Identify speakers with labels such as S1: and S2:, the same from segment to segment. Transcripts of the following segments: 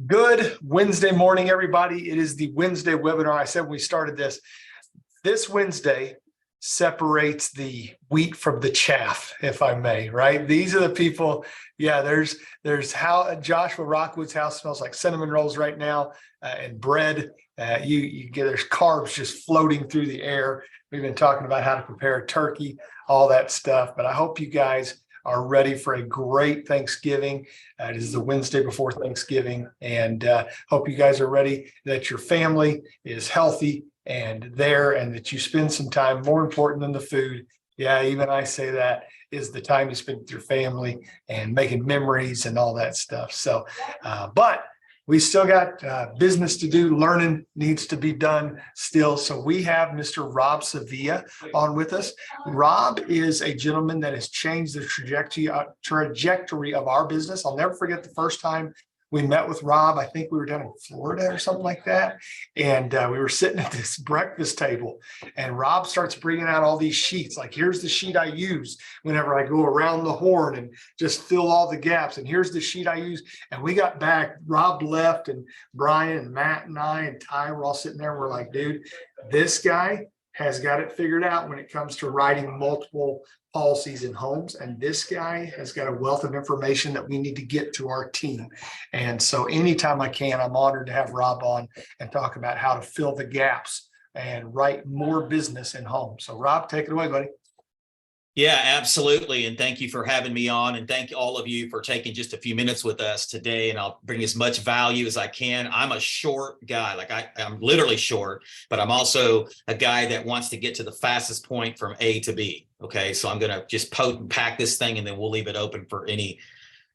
S1: Good Wednesday morning, everybody. It is the Wednesday webinar. I said when we started this Wednesday separates the wheat from the chaff, if I may, right? These are the people. Yeah, there's how Joshua Rockwood's house smells like cinnamon rolls right now, and bread. You get there's carbs just floating through the air. We've been talking about how to prepare a turkey, all that stuff. But I hope you guys are ready for a great Thanksgiving. It is the Wednesday before Thanksgiving, and hope you guys are ready, that your family is healthy and there, and that you spend some time. More important than the food, yeah, even I say that, is the time you spend with your family and making memories and all that stuff. So, but we still got business to do. Learning needs to be done still. So we have Mr. Rob Sevilla on with us. Rob is a gentleman that has changed the trajectory of our business. I'll never forget the first time we met with Rob. I think we were down in Florida or something like that. And we were sitting at this breakfast table, and Rob starts bringing out all these sheets. Like, here's the sheet I use whenever I go around the horn and just fill all the gaps. And here's the sheet I use. And we got back, Rob left, and Brian and Matt and I and Ty were all sitting there. And we're like, dude, this guy has got it figured out when it comes to writing multiple policies in homes. And this guy has got a wealth of information that we need to get to our team. And so anytime I can, I'm honored to have Rob on and talk about how to fill the gaps and write more business in homes. So Rob, take it away, buddy.
S2: Yeah, absolutely. And thank you for having me on. And thank all of you for taking just a few minutes with us today. And I'll bring as much value as I can. I'm a short guy. Like I'm literally short, but I'm also a guy that wants to get to the fastest point from A to B. Okay. So I'm going to just pack this thing, and then we'll leave it open for any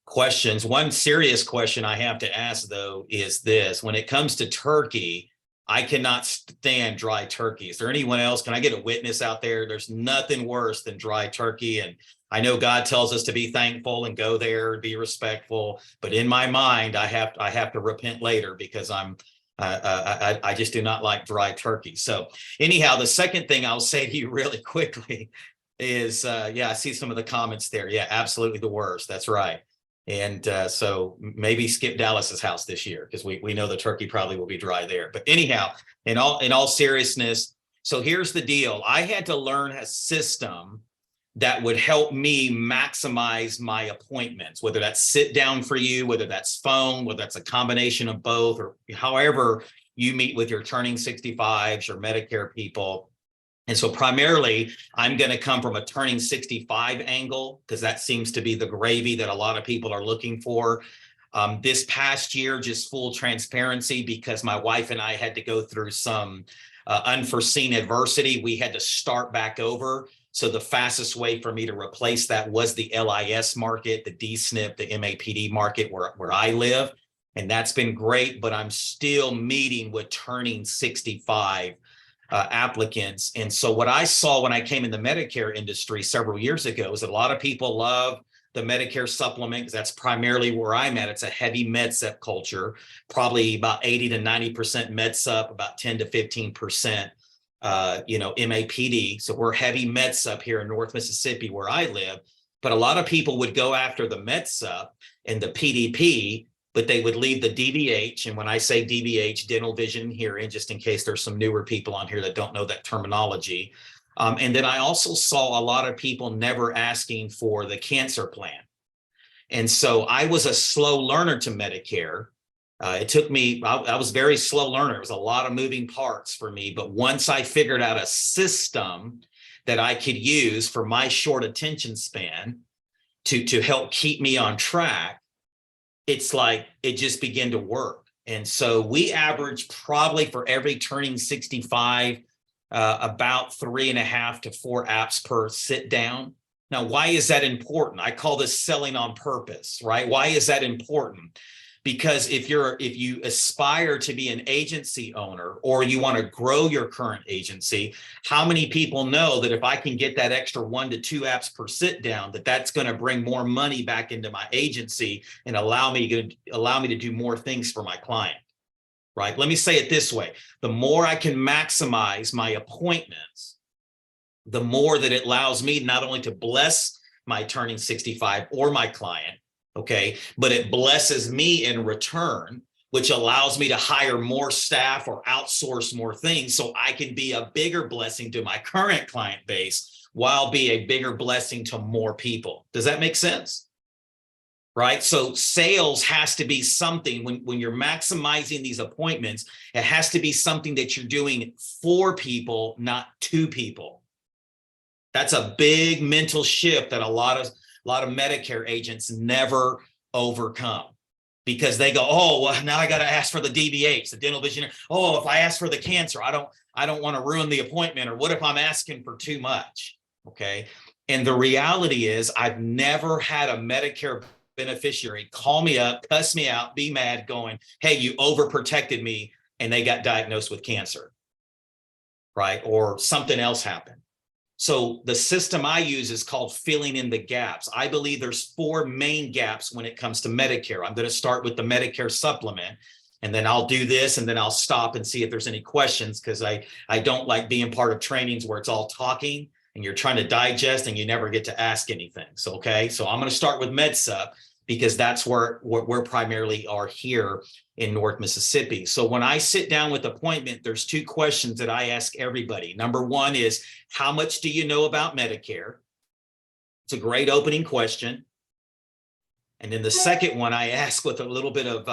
S2: questions. One serious question I have to ask, though, is this: when it comes to turkey, I cannot stand dry turkey. Is there anyone else? Can I get a witness out there? There's nothing worse than dry turkey. And I know God tells us to be thankful and go there and be respectful. But in my mind, I have to repent later, because I just do not like dry turkey. So anyhow, the second thing I'll say to you really quickly is, yeah, I see some of the comments there. Yeah, absolutely the worst. That's right. And so maybe skip Dallas's house this year, because we know the turkey probably will be dry there. But anyhow, in all seriousness, so here's the deal. I had to learn a system that would help me maximize my appointments, whether that's sit down for you, whether that's phone, whether that's a combination of both, or however you meet with your turning 65s or Medicare people. And so primarily, I'm going to come from a turning 65 angle, because that seems to be the gravy that a lot of people are looking for. This past year, just full transparency, because my wife and I had to go through some unforeseen adversity, we had to start back over. So the fastest way for me to replace that was the LIS market, the DSNP, the MAPD market where I live. And that's been great, but I'm still meeting with turning 65 applicants. And so what I saw when I came in the Medicare industry several years ago is that a lot of people love the Medicare supplement, because that's primarily where I'm at. It's a heavy MedSup culture, probably about 80 to 90% MedSup, about 10 to 15%, MAPD. So we're heavy MedSup here in North Mississippi where I live. But a lot of people would go after the MedSup and the PDP, but they would leave the DVH. And when I say DVH, dental, vision, hearing, just in case there's some newer people on here that don't know that terminology. And then I also saw a lot of people never asking for the cancer plan. And so I was a slow learner to Medicare. It took me, I was a very slow learner. It was a lot of moving parts for me. But once I figured out a system that I could use for my short attention span to help keep me on track, it's like it just began to work. And so we average probably for every turning 65, about 3.5 to 4 apps per sit down. Now, why is that important? I call this selling on purpose, right? Why is that important? Because if you aspire to be an agency owner, or you want to grow your current agency, how many people know that if I can get that extra 1 to 2 apps per sit down, that's going to bring more money back into my agency and allow me to do more things for my client, right? Let me say it this way. The more I can maximize my appointments, the more that it allows me not only to bless my turning 65 or my client, okay, but it blesses me in return which allows me to hire more staff or outsource more things so I can be a bigger blessing to my current client base while be a bigger blessing to more people. Does that make sense? Right? So sales has to be something when you're maximizing these appointments, it has to be something that you're doing for people, not to people. That's a big mental shift that a lot of Medicare agents never overcome. Because they go, oh, well, now I got to ask for the DVH, the dental vision. Oh, if I ask for the cancer, I don't want to ruin the appointment. Or what if I'm asking for too much? Okay. And the reality is I've never had a Medicare beneficiary call me up, cuss me out, be mad, going, hey, you overprotected me, and they got diagnosed with cancer, right? Or something else happened. So the system I use is called filling in the gaps. I believe there's 4 main gaps when it comes to Medicare. I'm going to start with the Medicare supplement, and then I'll do this, and then I'll stop and see if there's any questions, because I don't like being part of trainings where it's all talking and you're trying to digest and you never get to ask anything. So, okay, so I'm going to start with MedSup because that's where we're primarily are here in North Mississippi. So when I sit down with appointment, there's 2 questions that I ask everybody. Number 1 is, how much do you know about Medicare? It's a great opening question. And then the second one I ask with a little bit of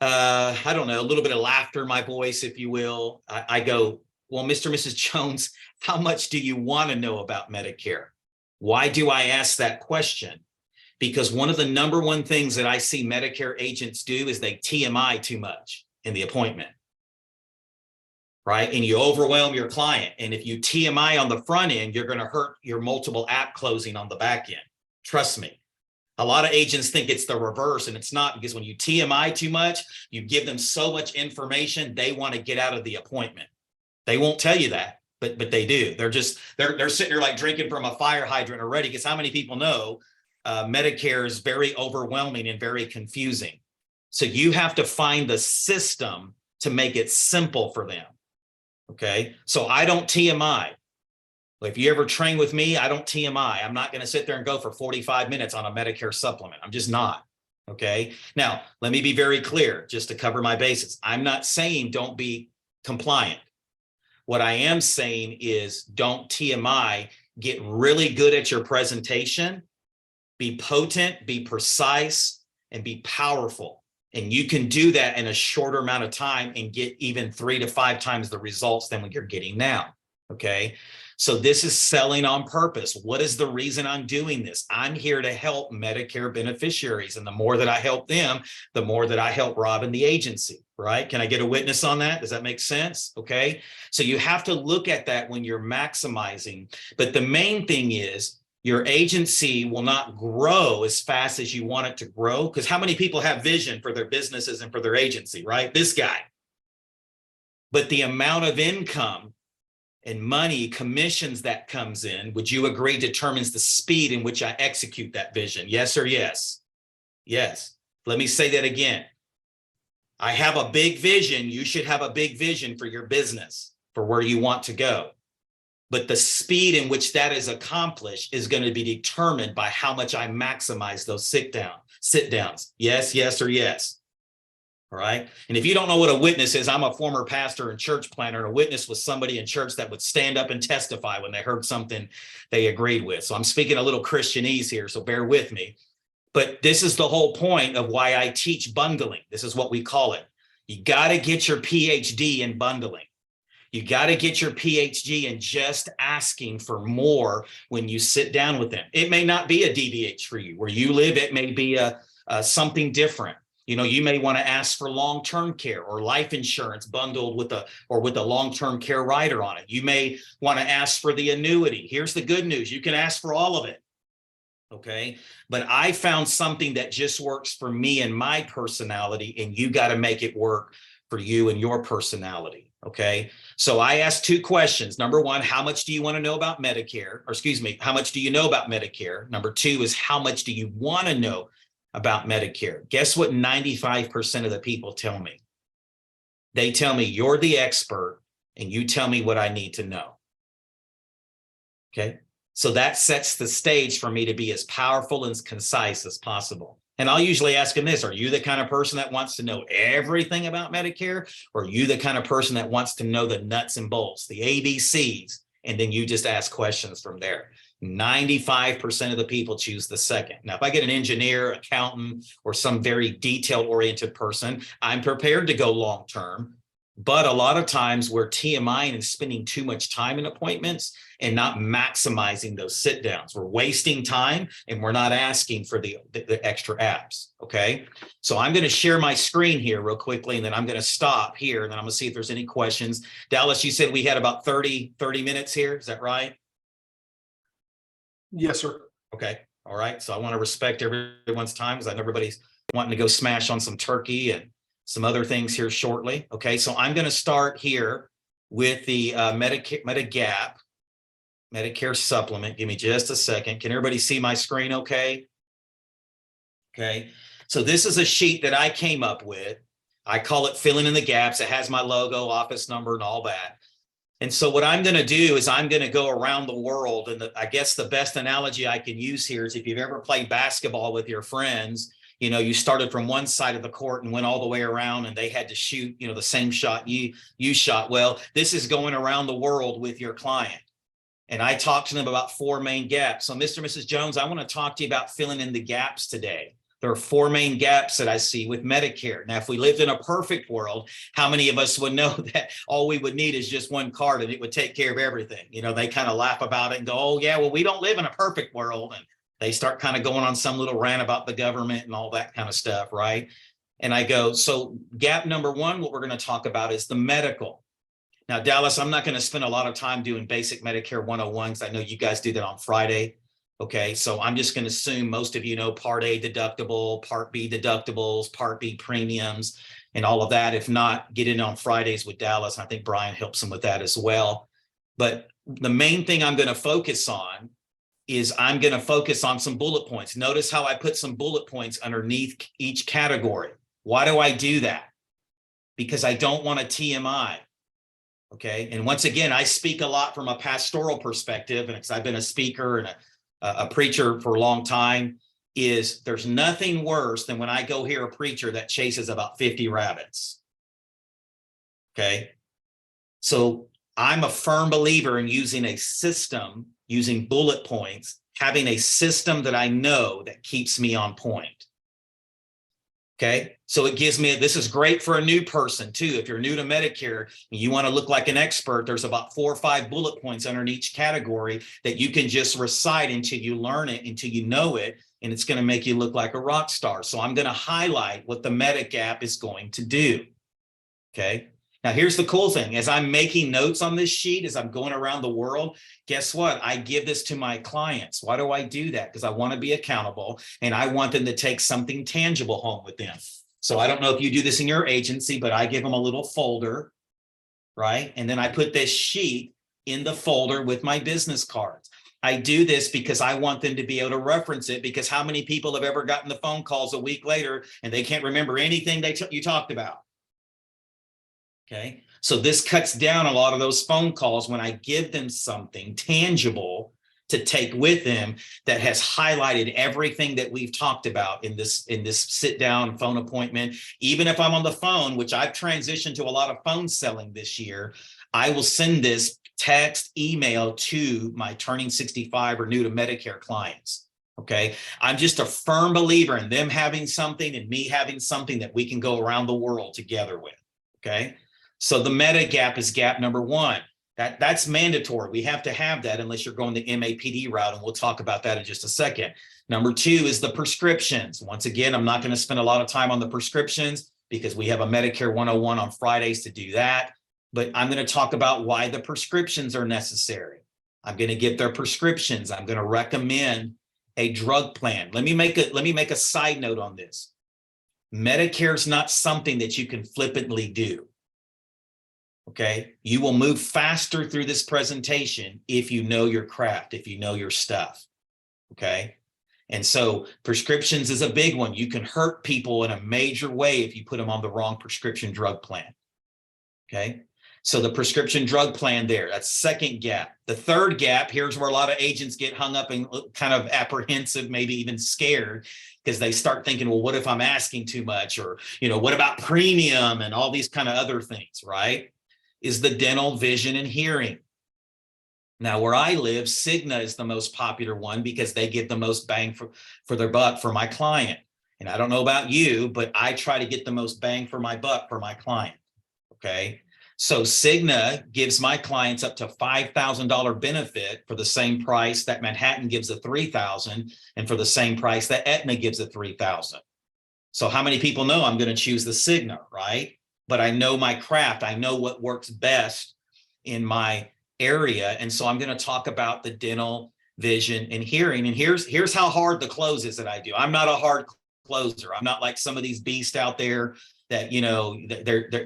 S2: I don't know, a little bit of laughter in my voice, if you will. I go, well, Mr. and Mrs. Jones, how much do you want to know about Medicare? Why do I ask that question? Because one of the number 1 things that I see Medicare agents do is they TMI too much in the appointment, right? And you overwhelm your client. And if you TMI on the front end, you're going to hurt your multiple app closing on the back end. Trust me. A lot of agents think it's the reverse, and it's not, because when you TMI too much, you give them so much information, they want to get out of the appointment. They won't tell you that, but they do. They're sitting there like drinking from a fire hydrant already, because how many people know Medicare is very overwhelming and very confusing. So you have to find the system to make it simple for them. Okay. So I don't TMI. If you ever train with me, I don't TMI. I'm not going to sit there and go for 45 minutes on a Medicare supplement. I'm just not. Okay. Now, let me be very clear, just to cover my bases. I'm not saying don't be compliant. What I am saying is don't TMI, get really good at your presentation, be potent, be precise, and be powerful. And you can do that in a shorter amount of time and get even 3 to 5 times the results than what you're getting now. Okay. So this is selling on purpose. What is the reason I'm doing this? I'm here to help Medicare beneficiaries. And the more that I help them, the more that I help Rob and the agency, right? Can I get a witness on that? Does that make sense? Okay. So you have to look at that when you're maximizing. But the main thing is, your agency will not grow as fast as you want it to grow. Because how many people have vision for their businesses and for their agency, right? This guy. But the amount of income and money, commissions that comes in, would you agree, determines the speed in which I execute that vision? Yes or yes? Yes. Let me say that again. I have a big vision. You should have a big vision for your business, for where you want to go. But the speed in which that is accomplished is going to be determined by how much I maximize those sit downs. Yes, yes, or yes. All right. And if you don't know what a witness is, I'm a former pastor and church planner, and a witness was somebody in church that would stand up and testify when they heard something they agreed with. So I'm speaking a little Christianese here, so bear with me. But this is the whole point of why I teach bundling. This is what we call it. You got to get your PhD in bundling. You got to get your PhD in just asking for more when you sit down with them. It may not be a DVH for you. Where you live, it may be a something different. You know, you may want to ask for long-term care or life insurance bundled with a long-term care rider on it. You may want to ask for the annuity. Here's the good news. You can ask for all of it. Okay. But I found something that just works for me and my personality, and you got to make it work for you and your personality. Okay. So I asked 2 questions. Number 1, how much do you want to know about Medicare? Or excuse me, how much do you know about Medicare? Number 2 is, how much do you want to know about Medicare? Guess what 95% of the people tell me? They tell me, you're the expert and you tell me what I need to know. Okay. So that sets the stage for me to be as powerful and as concise as possible. And I'll usually ask them this: are you the kind of person that wants to know everything about Medicare? Or are you the kind of person that wants to know the nuts and bolts, the ABCs? And then you just ask questions from there. 95% of the people choose the second. Now, if I get an engineer, accountant, or some very detail-oriented person, I'm prepared to go long-term. But a lot of times we're TMI and spending too much time in appointments and not maximizing those sit downs. We're wasting time and we're not asking for the extra apps. Okay. So I'm going to share my screen here real quickly, and then I'm going to stop here, and then I'm going to see if there's any questions. Dallas, you said we had about 30 minutes here. Is that right?
S1: Yes, sir.
S2: Okay. All right. So I want to respect everyone's time, because I know everybody's wanting to go smash on some turkey and some other things here shortly. Okay. So I'm going to start here with the Medigap Medicare supplement. Give me just a second. Can everybody see my screen okay? Okay. So this is a sheet that I came up with. I call it filling in the gaps. It has my logo, office number, and all that. And so what I'm going to do is I'm going to go around the world. And I guess the best analogy I can use here is if you've ever played basketball with your friends, you know, you started from one side of the court and went all the way around, and they had to shoot, you know, the same shot you shot. Well, this is going around the world with your client. And I talked to them about 4 main gaps. So Mr. and Mrs. Jones, I want to talk to you about filling in the gaps today. There are 4 main gaps that I see with Medicare. Now, if we lived in a perfect world, how many of us would know that all we would need is just one card and it would take care of everything? You know, they kind of laugh about it and go, oh, yeah, well, we don't live in a perfect world. And they start kind of going on some little rant about the government and all that kind of stuff, right? And I go, so gap number 1, what we're going to talk about is the medical. Now, Dallas, I'm not going to spend a lot of time doing basic Medicare 101, because I know you guys do that on Friday. Okay, so I'm just going to assume most of you know Part A deductible, Part B deductibles, Part B premiums, and all of that. If not, get in on Fridays with Dallas. I think Brian helps him with that as well. But the main thing I'm going to focus on is I'm going to focus on some bullet points. Notice how I put some bullet points underneath each category. Why do I do that? Because I don't want a TMI. Okay. And once again, I speak a lot from a pastoral perspective, and because I've been a speaker and a preacher for a long time, is there's nothing worse than when I go hear a preacher that chases about 50 rabbits. Okay. So I'm a firm believer in using a system, using bullet points, having a system that I know that keeps me on point. Okay, so it gives me, this is great for a new person too. If you're new to Medicare and you want to look like an expert, there's about 4 or 5 bullet points under each category that you can just recite until you learn it, until you know it, and it's going to make you look like a rock star. So I'm going to highlight what the Medigap is going to do. Okay. Now, here's the cool thing. As I'm making notes on this sheet, as I'm going around the world, guess what? I give this to my clients. Why do I do that? Because I want to be accountable, and I want them to take something tangible home with them. So I don't know if you do this in your agency, but I give them a little folder, right? And then I put this sheet in the folder with my business cards. I do this because I want them to be able to reference it, because how many people have ever gotten the phone calls a week later and they can't remember anything you talked about? Okay, so this cuts down a lot of those phone calls when I give them something tangible to take with them that has highlighted everything that we've talked about in this sit down phone appointment. Even if I'm on the phone, which I've transitioned to a lot of phone selling this year, I will send this text, email to my turning 65 or new to Medicare clients. Okay, I'm just a firm believer in them having something and me having something that we can go around the world together with. Okay. So the Medigap is gap number 1. That's mandatory. We have to have that unless you're going the MAPD route, and we'll talk about that in just a second. Number 2 is the prescriptions. Once again, I'm not going to spend a lot of time on the prescriptions because we have a Medicare 101 on Fridays to do that. But I'm going to talk about why the prescriptions are necessary. I'm going to get their prescriptions. I'm going to recommend a drug plan. Let me make a side note on this. Medicare is not something that you can flippantly do. Okay, you will move faster through this presentation if you know your craft, if you know your stuff. Okay, and so prescriptions is a big one. You can hurt people in a major way if you put them on the wrong prescription drug plan. Okay, So the prescription drug plan there, that's second gap. The third gap, here's where a lot of agents get hung up and kind of apprehensive, maybe even scared, because they start thinking, well, what if I'm asking too much? Or, what about premium and all these kind of other things, right? Is the dental, vision, and hearing. Now, where I live, Cigna is the most popular one because they give the most bang for their buck for my client. And I don't know about you, but I try to get the most bang for my buck for my client. Okay. So Cigna gives my clients up to $5,000 benefit for the same price that Manhattan gives a $3,000, and for the same price that Aetna gives a $3,000. So how many people know I'm going to choose the Cigna, right? But I know my craft. I know what works best in my area. And so I'm going to talk about the dental, vision, and hearing. And here's how hard the close is that I do. I'm not a hard closer. I'm not like some of these beasts out there that,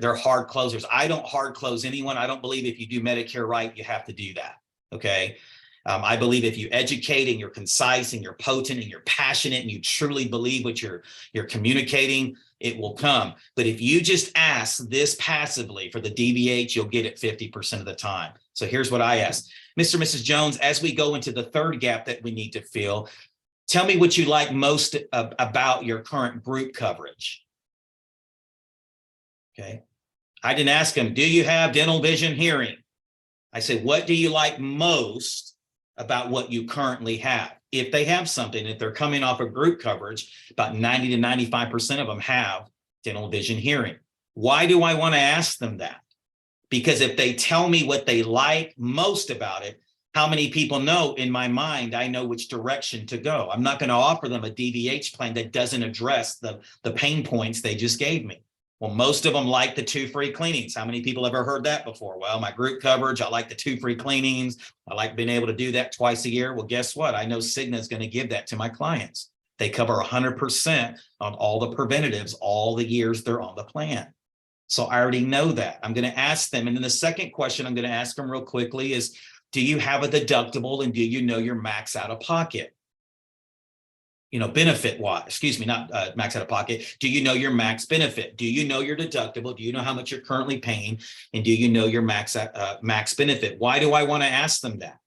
S2: they're hard closers. I don't hard close anyone. I don't believe if you do Medicare right, you have to do that. Okay. I believe if you educate and you're concise and you're potent and you're passionate and you truly believe what you're communicating, it will come. But if you just ask this passively for the DVH, you'll get it 50% of the time. So here's what I ask. Mr. and Mrs. Jones, as we go into the third gap that we need to fill, tell me what you like most about your current group coverage. Okay. I didn't ask them, do you have dental, vision, hearing? I said, what do you like most about what you currently have? If they have something, if they're coming off of group coverage, about 90 to 95% of them have dental, vision, hearing. Why do I want to ask them that? Because if they tell me what they like most about it, how many people know in my mind, I know which direction to go. I'm not going to offer them a DVH plan that doesn't address the pain points they just gave me. Well, most of them like the 2 free cleanings. How many people ever heard that before? Well, my group coverage, I like the 2 free cleanings. I like being able to do that twice a year. Well, guess what? I know Cigna is going to give that to my clients. They cover 100% on all the preventatives, all the years they're on the plan. So I already know that. I'm going to ask them. And then the second question I'm going to ask them real quickly is, do you have a deductible and do you know your max out of pocket? Benefit wise, excuse me, not max out of pocket. Do you know your max benefit? Do you know your deductible? Do you know how much you're currently paying? And do you know your max benefit? Why do I want to ask them that?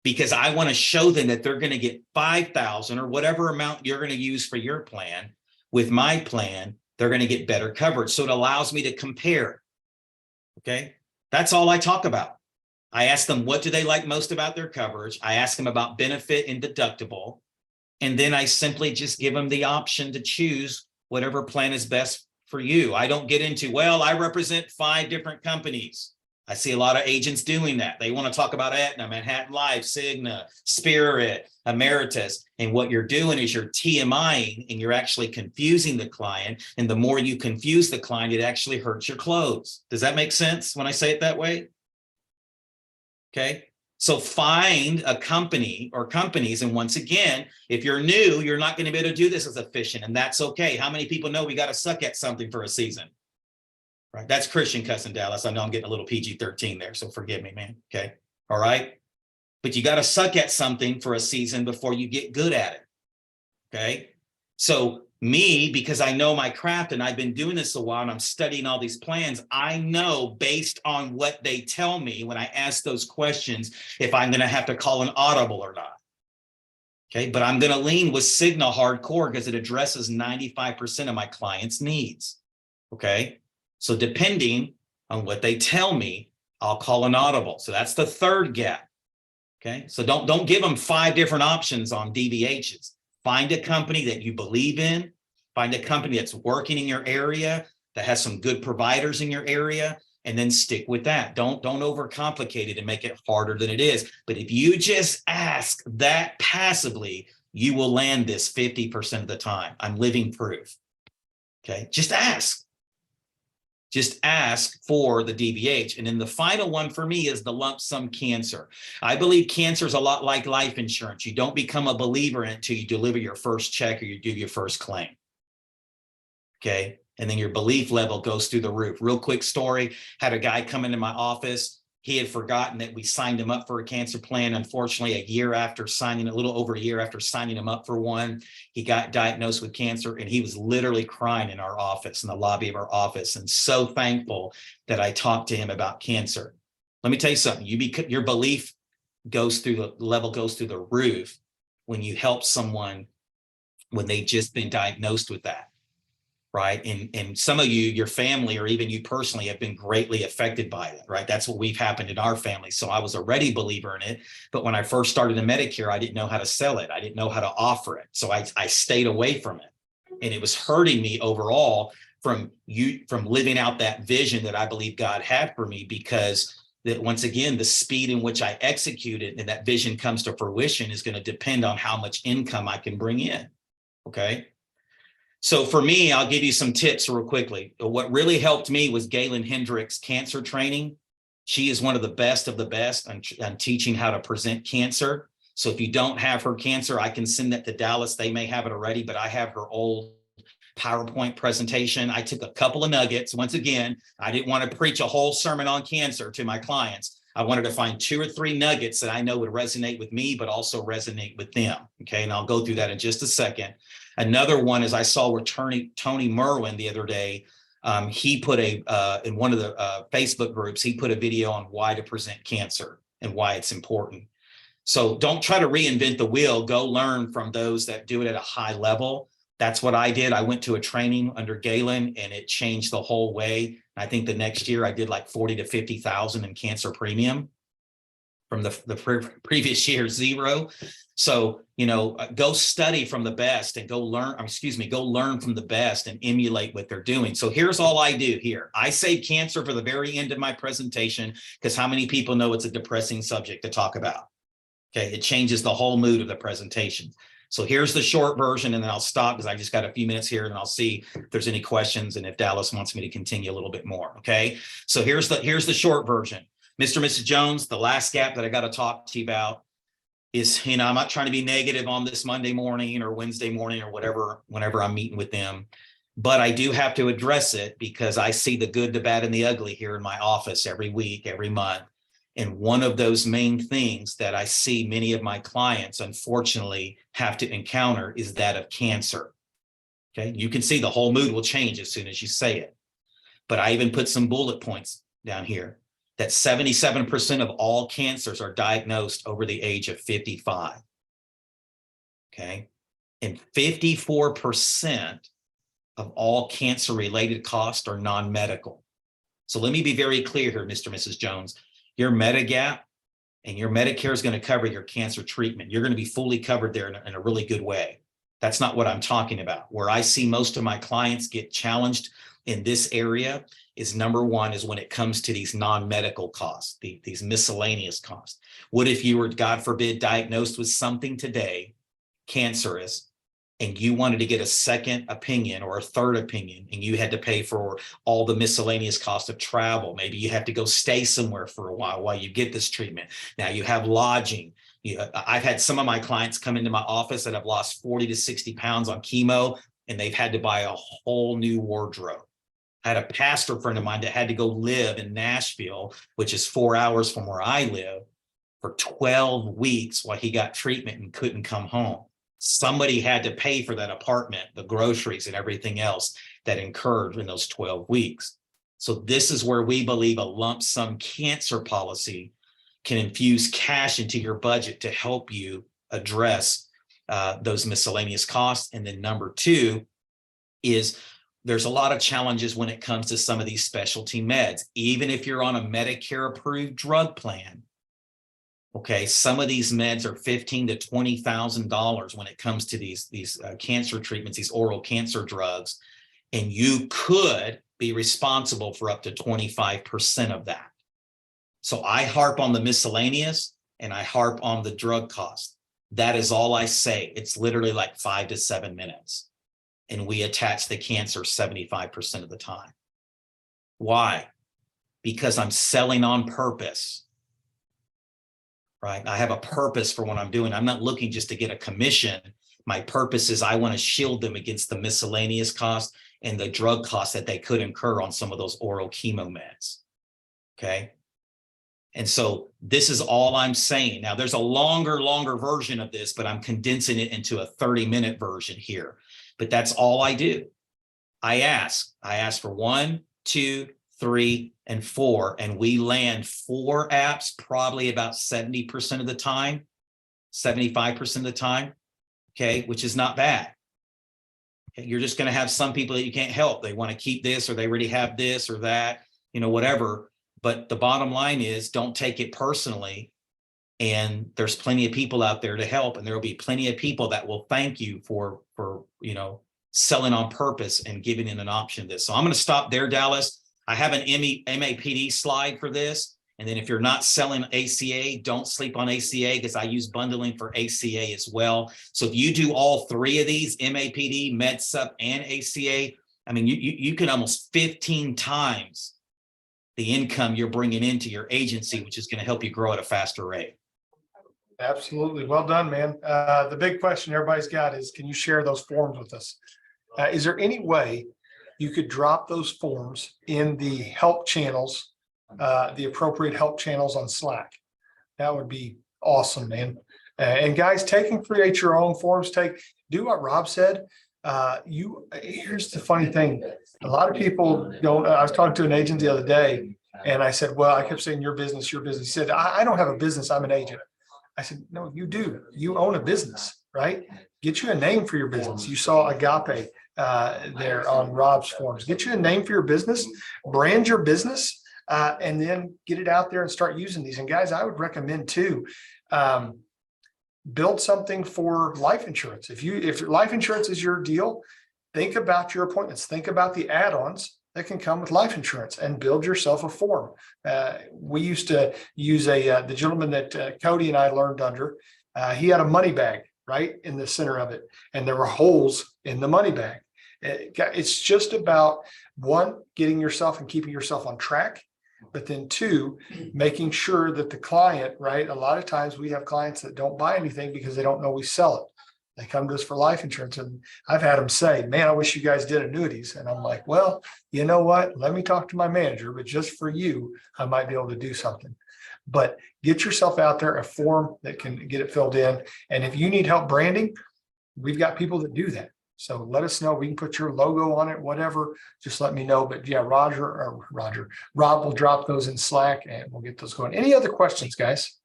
S2: Because I want to show them that they're going to get $5,000 or whatever amount you're going to use for your plan. With my plan, they're going to get better coverage. So it allows me to compare. Okay. That's all I talk about. I ask them, what do they like most about their coverage? I ask them about benefit and deductible. And then I simply just give them the option to choose whatever plan is best for you. I don't get into, well, I represent 5 different companies. I see a lot of agents doing that. They want to talk about Aetna, Manhattan Life, Cigna, Spirit, Emeritus. And what you're doing is you're TMIing and you're actually confusing the client. And the more you confuse the client, it actually hurts your close. Does that make sense when I say it that way? Okay. So find a company or companies. And once again, if you're new, you're not going to be able to do this as efficient. And that's okay. How many people know we got to suck at something for a season? Right. That's Christian cussing, Dallas. I know I'm getting a little PG-13 there. So forgive me, man. Okay. All right. But you got to suck at something for a season before you get good at it. Okay. So me, because I know my craft and I've been doing this a while and I'm studying all these plans, I know based on what they tell me when I ask those questions, if I'm going to have to call an audible or not. Okay. But I'm going to lean with Cigna hardcore because it addresses 95% of my clients' needs. Okay. So depending on what they tell me, I'll call an audible. So that's the third gap. Okay. So don't give them 5 different options on DVHs. Find a company that you believe in. Find a company that's working in your area, that has some good providers in your area, and then stick with that. Don't overcomplicate it and make it harder than it is. But if you just ask that passively, you will land this 50% of the time. I'm living proof. Okay, just ask. Just ask for the DVH. And then the final one for me is the lump sum cancer. I believe cancer is a lot like life insurance. You don't become a believer in it until you deliver your first check or you do your first claim. Okay. And then your belief level goes through the roof. Real quick story. Had a guy come into my office. He had forgotten that we signed him up for a cancer plan. Unfortunately, a little over a year after signing him up for one, he got diagnosed with cancer, and he was literally crying in our office, in the lobby of our office, and so thankful that I talked to him about cancer. Let me tell you something. Your belief goes through the roof when you help someone when they've just been diagnosed with that. Right. And some of you, your family, or even you personally, have been greatly affected by it. Right. That's what we've happened in our family. So I was already a believer in it. But when I first started in Medicare, I didn't know how to sell it. I didn't know how to offer it. So I stayed away from it. And it was hurting me overall from living out that vision that I believe God had for me, because that, once again, the speed in which I execute it and that vision comes to fruition is going to depend on how much income I can bring in. Okay. So for me, I'll give you some tips real quickly. What really helped me was Galen Hendricks' cancer training. She is one of the best on teaching how to present cancer. So if you don't have her cancer, I can send that to Dallas. They may have it already, but I have her old PowerPoint presentation. I took a couple of nuggets. Once again, I didn't want to preach a whole sermon on cancer to my clients. I wanted to find 2 or 3 nuggets that I know would resonate with me, but also resonate with them. Okay, and I'll go through that in just a second. Another one is I saw where Tony Merwin the other day, he put in one of the Facebook groups, he put a video on why to present cancer and why it's important. So don't try to reinvent the wheel. Go learn from those that do it at a high level. That's what I did. I went to a training under Galen, and it changed the whole way. I think the next year I did like 40 to 50,000 in cancer premium from the previous year, 0. So, go study from the best and go learn from the best and emulate what they're doing. So here's all I do here. I save cancer for the very end of my presentation, because how many people know it's a depressing subject to talk about? Okay, it changes the whole mood of the presentation. So here's the short version, and then I'll stop because I just got a few minutes here, and I'll see if there's any questions and if Dallas wants me to continue a little bit more. Okay, so here's the short version. Mr. and Mrs. Jones, the last gap that I got to talk to you about is, I'm not trying to be negative on this Monday morning or Wednesday morning or whatever, whenever I'm meeting with them, but I do have to address it because I see the good, the bad, and the ugly here in my office every week, every month. And one of those main things that I see many of my clients, unfortunately, have to encounter is that of cancer. Okay, you can see the whole mood will change as soon as you say it. But I even put some bullet points down here that 77% of all cancers are diagnosed over the age of 55. Okay, and 54% of all cancer-related costs are non-medical. So let me be very clear here, Mr. and Mrs. Jones. Your Medigap and your Medicare is going to cover your cancer treatment. You're going to be fully covered there in a really good way. That's not what I'm talking about. Where I see most of my clients get challenged in this area is, number one, is when it comes to these non-medical costs, these miscellaneous costs. What if you were, God forbid, diagnosed with something today, cancerous, and you wanted to get a second opinion or a third opinion, and you had to pay for all the miscellaneous cost of travel? Maybe you have to go stay somewhere for a while you get this treatment. Now you have lodging. I've had some of my clients come into my office that have lost 40 to 60 pounds on chemo, and they've had to buy a whole new wardrobe. I had a pastor friend of mine that had to go live in Nashville, which is 4 hours from where I live, for 12 weeks while he got treatment and couldn't come home. Somebody had to pay for that apartment, the groceries, and everything else that incurred in those 12 weeks. So this is where we believe a lump sum cancer policy can infuse cash into your budget to help you address those miscellaneous costs. And then number two is, there's a lot of challenges when it comes to some of these specialty meds. Even if you're on a Medicare approved drug plan, okay, some of these meds are $15,000 to $20,000 when it comes to these cancer treatments, these oral cancer drugs, and you could be responsible for up to 25% of that. So I harp on the miscellaneous and I harp on the drug cost. That is all I say. It's literally like 5 to 7 minutes, and we attach the cancer 75% of the time. Why? Because I'm selling on purpose. Right? I have a purpose for what I'm doing. I'm not looking just to get a commission. My purpose is I want to shield them against the miscellaneous costs and the drug costs that they could incur on some of those oral chemo meds. Okay. And so this is all I'm saying. Now there's a longer version of this, but I'm condensing it into a 30-minute version here. But that's all I do. I ask for 1, 2, 3, and 4, and we land 4 apps probably about 70% of the time, 75% of the time. Okay, which is not bad. Okay, you're just going to have some people that you can't help. They want to keep this, or they already have this or that, whatever. But the bottom line is, don't take it personally. And there's plenty of people out there to help, and there will be plenty of people that will thank you for selling on purpose and giving in an option to this. So I'm going to stop there, Dallas. I have an MAPD slide for this. And then if you're not selling ACA, don't sleep on ACA, because I use bundling for ACA as well. So if you do all 3 of these, MAPD, MedSup, and ACA, I mean, you can almost 15 times the income you're bringing into your agency, which is going to help you grow at a faster rate.
S1: Absolutely. Well done, man. The big question everybody's got is, can you share those forms with us? Is there any way you could drop those forms in the help channels, the appropriate help channels on Slack? That would be awesome, man. And guys, take and create your own forms. Do what Rob said. Here's the funny thing. A lot of people don't. I was talking to an agent the other day, and I said, well, I kept saying your business, your business. He said, I don't have a business. I'm an agent. I said, no, you do. You own a business, right? Get you a name for your business. You saw Agape there on Rob's forms. Get you a name for your business, brand your business, and then get it out there and start using these. And guys, I would recommend too, build something for life insurance. If life insurance is your deal, think about your appointments. Think about the add-ons that can come with life insurance, and build yourself a form. We used to use the gentleman that Cody and I learned under. He had a money bag right in the center of it, and there were holes in the money bag. It's just about, 1, getting yourself and keeping yourself on track, but then 2, making sure that the client, right? A lot of times we have clients that don't buy anything because they don't know we sell it. They come to us for life insurance, and I've had them say, man, I wish you guys did annuities. And I'm like, well, you know what? Let me talk to my manager, but just for you, I might be able to do something. But get yourself out there, a form that can get it filled in. And if you need help branding, we've got people that do that. So let us know. We can put your logo on it, whatever. Just let me know. But yeah, Rob will drop those in Slack, and we'll get those going. Any other questions, guys?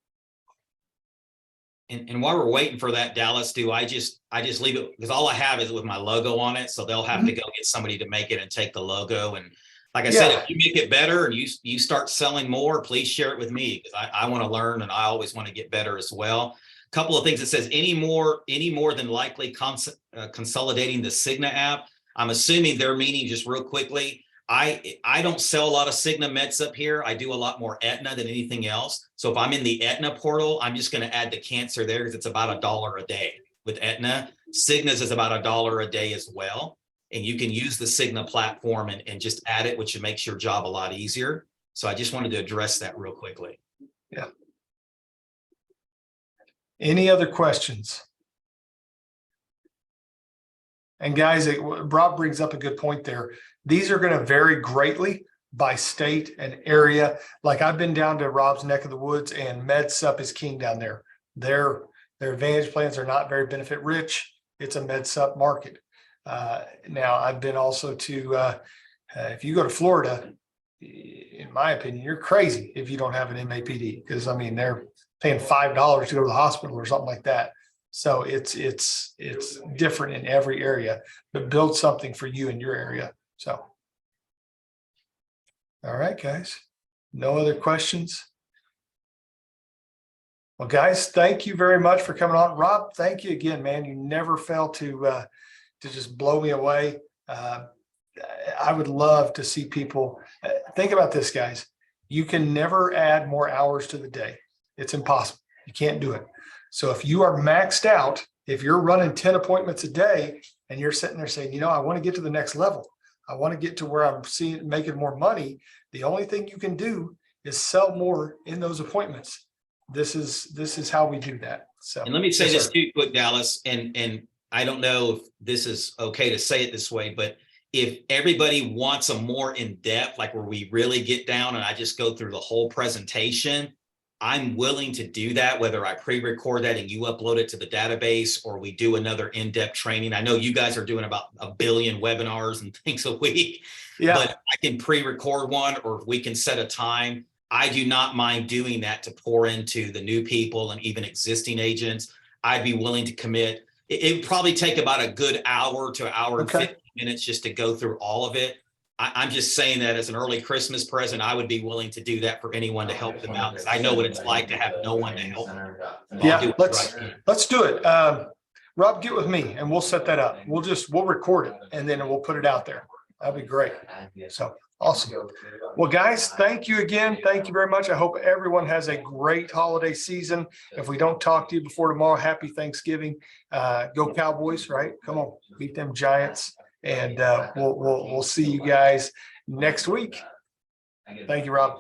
S2: And while we're waiting for that, Dallas, I just leave it, because all I have is with my logo on it. So they'll have to go get somebody to make it and take the logo. And like I said, if you make it better and you start selling more, please share it with me, because I want to learn, and I always want to get better as well. A couple of things. It says any more than likely consolidating the Cigna app. I'm assuming they're meaning, just real quickly, I don't sell a lot of Cigna meds up here. I do a lot more Aetna than anything else. So if I'm in the Aetna portal, I'm just going to add the cancer there, because it's about $1 a day with Aetna. Cigna's is about $1 a day as well. And you can use the Cigna platform and just add it, which makes your job a lot easier. So I just wanted to address that real quickly.
S1: Yeah. Any other questions? And guys, Rob brings up a good point there. These are going to vary greatly by state and area. Like, I've been down to Rob's neck of the woods, and MedSup is king down there. Their advantage plans are not very benefit rich. It's a MedSup market. Now, I've been also to, if you go to Florida, in my opinion, you're crazy if you don't have an MAPD, because I mean, they're paying $5 to go to the hospital or something like that. So it's different in every area, but build something for you in your area. So, all right, guys, no other questions? Well, guys, thank you very much for coming on. Rob, thank you again, man. You never fail to just blow me away. I would love to see people think about this, guys. You can never add more hours to the day. It's impossible. You can't do it. So if you are maxed out, if you're running 10 appointments a day and you're sitting there saying, I want to get to the next level, I want to get to where I'm making more money, the only thing you can do is sell more in those appointments. This is how we do that. So,
S2: and let me say this too quick, Dallas, and I don't know if this is okay to say it this way, but if everybody wants a more in-depth, like where we really get down and I just go through the whole presentation, I'm willing to do that, whether I pre-record that and you upload it to the database, or we do another in-depth training. I know you guys are doing about 1 billion webinars and things a week,
S1: Yeah.
S2: but I can pre-record one, or we can set a time. I do not mind doing that to pour into the new people and even existing agents. I'd be willing to commit. It would probably take about a good hour to hour and 50 minutes just to go through all of it. I'm just saying that as an early Christmas present, I would be willing to do that for anyone to help them out, because I know what it's like to have no one to help them.
S1: Yeah, let's do it. Rob, get with me and we'll set that up. We'll record it and then we'll put it out there. That'd be great. So awesome. Well, guys, thank you again. Thank you very much. I hope everyone has a great holiday season. If we don't talk to you before tomorrow, happy Thanksgiving. Go Cowboys, right? Come on, beat them Giants. And we'll see you guys next week. Thank you, Rob.